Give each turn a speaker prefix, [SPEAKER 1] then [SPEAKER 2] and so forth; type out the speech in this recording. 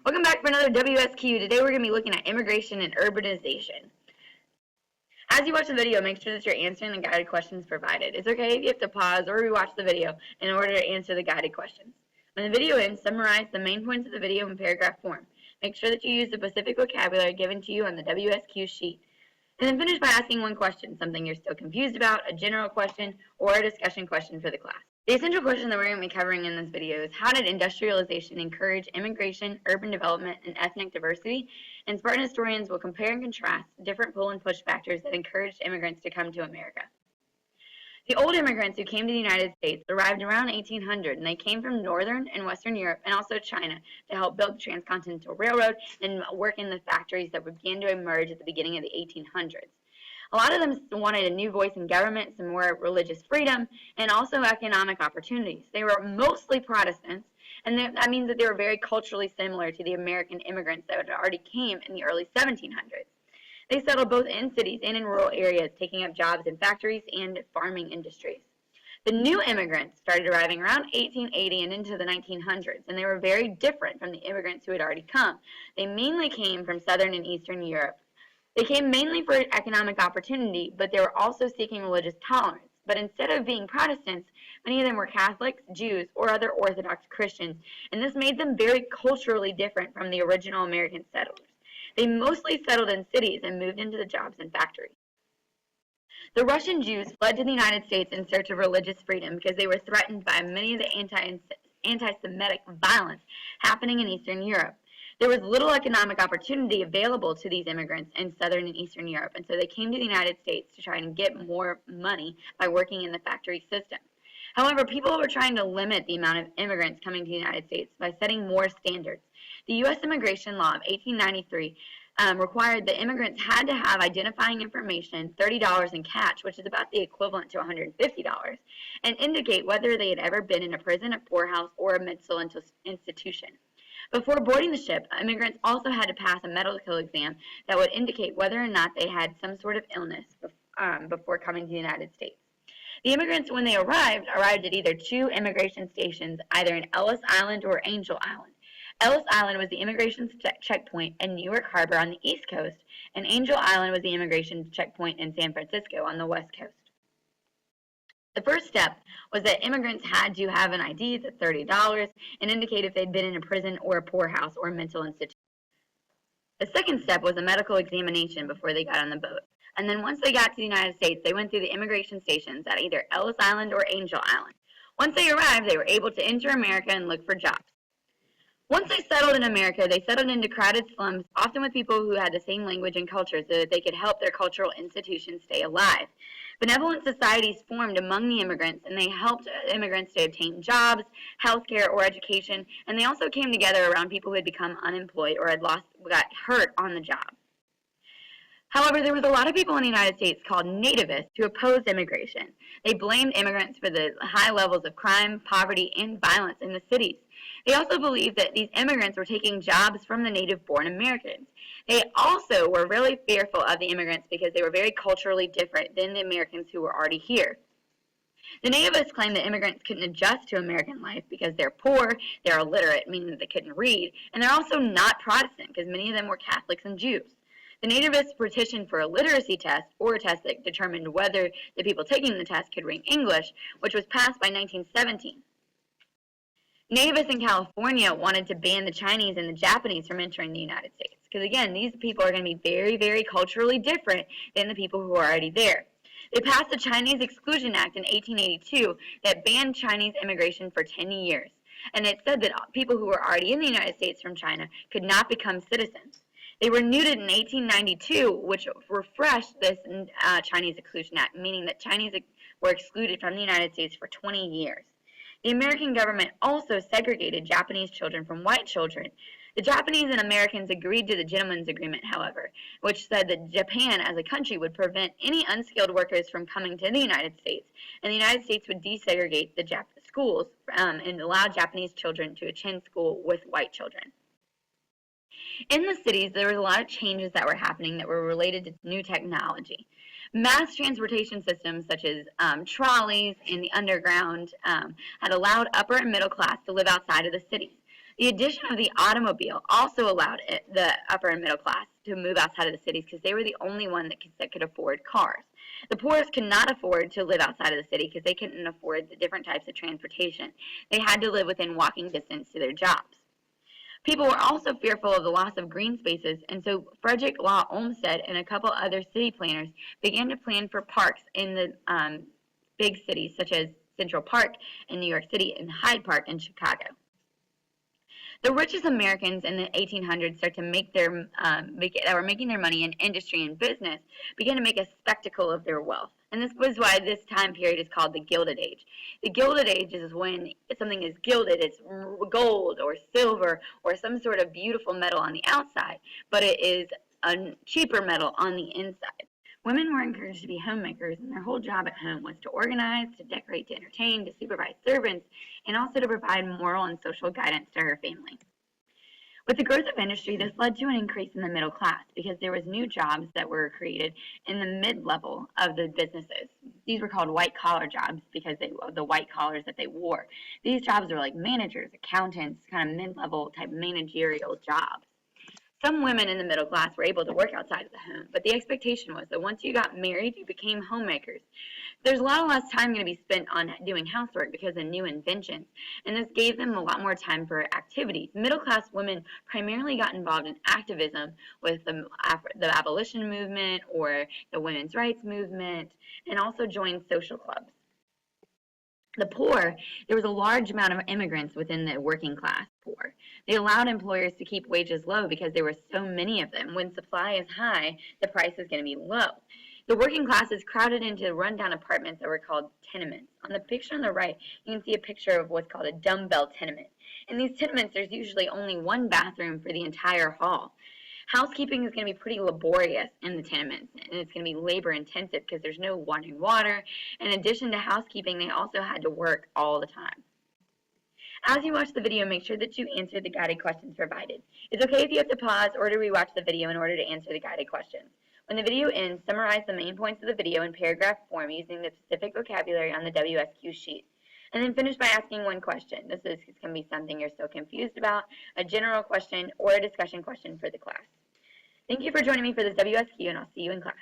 [SPEAKER 1] Welcome back for another WSQ. Today we're going to be looking at immigration and urbanization. As you watch the video, make sure that you're answering the guided questions provided. It's okay if you have to pause or rewatch the video in order to answer the guided questions. When the video ends, summarize the main points of the video in paragraph form. Make sure that you use the specific vocabulary given to you on the WSQ sheet. And then finish by asking one question, something you're still confused about, a general question, or a discussion question for the class. The essential question that we're going to be covering in this video is how did industrialization encourage immigration, urban development, and ethnic diversity? And Spartan historians will compare and contrast different pull and push factors that encouraged immigrants to come to America. The old immigrants who came to the United States arrived around 1800, and they came from Northern and Western Europe and also China to help build the Transcontinental Railroad and work in the factories that began to emerge at the beginning of the 1800s. A lot of them wanted a new voice in government, some more religious freedom, and also economic opportunities. They were mostly Protestants, and that means that they were very culturally similar to the American immigrants that had already came in the early 1700s. They settled both in cities and in rural areas, taking up jobs in factories and farming industries. The new immigrants started arriving around 1880 and into the 1900s, and they were very different from the immigrants who had already come. They mainly came from Southern and Eastern Europe. They came mainly for economic opportunity, but they were also seeking religious tolerance. But instead of being Protestants, many of them were Catholics, Jews, or other Orthodox Christians, and this made them very culturally different from the original American settlers. They mostly settled in cities and moved into the jobs and factories. The Russian Jews fled to the United States in search of religious freedom because they were threatened by many of the anti-Semitic violence happening in Eastern Europe. There was little economic opportunity available to these immigrants in Southern and Eastern Europe, and so they came to the United States to try and get more money by working in the factory system. However, people were trying to limit the amount of immigrants coming to the United States by setting more standards. The U.S. Immigration Law of 1893 required that immigrants had to have identifying information, $30 in cash, which is about the equivalent to $150, and indicate whether they had ever been in a prison, a poorhouse, or a mental institution. Before boarding the ship, immigrants also had to pass a medical exam that would indicate whether or not they had some sort of illness before coming to the United States. The immigrants, when they arrived at either two immigration stations, either in Ellis Island or Angel Island. Ellis Island was the immigration checkpoint in Newark Harbor on the East Coast, and Angel Island was the immigration checkpoint in San Francisco on the West Coast. The first step was that immigrants had to have an ID that's $30 and indicate if they'd been in a prison or a poorhouse or a mental institution. The second step was a medical examination before they got on the boat. And then once they got to the United States, they went through the immigration stations at either Ellis Island or Angel Island. Once they arrived, they were able to enter America and look for jobs. Once they settled in America, they settled into crowded slums, often with people who had the same language and culture so that they could help their cultural institutions stay alive. Benevolent societies formed among the immigrants, and they helped immigrants to obtain jobs, health care, or education, and they also came together around people who had become unemployed or got hurt on the job. However, there was a lot of people in the United States called Nativists who opposed immigration. They blamed immigrants for the high levels of crime, poverty, and violence in the cities. They also believed that these immigrants were taking jobs from the native-born Americans. They also were really fearful of the immigrants because they were very culturally different than the Americans who were already here. The nativists claimed that immigrants couldn't adjust to American life because they're poor, they're illiterate, meaning that they couldn't read, and they're also not Protestant because many of them were Catholics and Jews. The nativists petitioned for a literacy test, or a test that determined whether the people taking the test could read English, which was passed by 1917. Nativists in California wanted to ban the Chinese and the Japanese from entering the United States because, again, these people are going to be very, very culturally different than the people who are already there. They passed the Chinese Exclusion Act in 1882 that banned Chinese immigration for 10 years, and it said that people who were already in the United States from China could not become citizens. They renewed it in 1892, which refreshed this Chinese Exclusion Act, meaning that Chinese were excluded from the United States for 20 years. The American government also segregated Japanese children from white children. The Japanese and Americans agreed to the Gentleman's Agreement, however, which said that Japan as a country would prevent any unskilled workers from coming to the United States, and the United States would desegregate the schools and allow Japanese children to attend school with white children. In the cities, there was a lot of changes that were happening that were related to new technology. Mass transportation systems such as trolleys and the underground had allowed upper and middle class to live outside of the cities. The addition of the automobile also allowed the upper and middle class to move outside of the cities because they were the only one that could afford cars. The poorest could not afford to live outside of the city because they couldn't afford the different types of transportation. They had to live within walking distance to their jobs. People were also fearful of the loss of green spaces, and so Frederick Law Olmsted and a couple other city planners began to plan for parks in the big cities, such as Central Park in New York City and Hyde Park in Chicago. The richest Americans in the 1800s start to that were making their money in industry and business began to make a spectacle of their wealth. And this was why this time period is called the Gilded Age. The Gilded Age is when something is gilded. It's gold or silver or some sort of beautiful metal on the outside, but it is a cheaper metal on the inside. Women were encouraged to be homemakers, and their whole job at home was to organize, to decorate, to entertain, to supervise servants, and also to provide moral and social guidance to her family. With the growth of industry, this led to an increase in the middle class because there was new jobs that were created in the mid-level of the businesses. These were called white-collar jobs because of the white collars that they wore. These jobs were like managers, accountants, kind of mid-level type managerial jobs. Some women in the middle class were able to work outside of the home, but the expectation was that once you got married, you became homemakers. There's a lot less time going to be spent on doing housework because of new inventions, and this gave them a lot more time for activities. Middle-class women primarily got involved in activism with the abolition movement or the women's rights movement, and also joined social clubs. The poor, there was a large amount of immigrants within the working class poor. They allowed employers to keep wages low because there were so many of them. When supply is high, the price is going to be low. The working classes crowded into rundown apartments that were called tenements. On the picture on the right, you can see a picture of what's called a dumbbell tenement. In these tenements, there's usually only one bathroom for the entire hall. Housekeeping is going to be pretty laborious in the tenements, and it's going to be labor intensive because there's no running water. In addition to housekeeping, they also had to work all the time. As you watch the video, make sure that you answer the guided questions provided. It's okay if you have to pause or to rewatch the video in order to answer the guided questions. When the video ends, summarize the main points of the video in paragraph form using the specific vocabulary on the WSQ sheet. And then finish by asking one question. This can be something you're still confused about, a general question, or a discussion question for the class. Thank you for joining me for this WSQ, and I'll see you in class.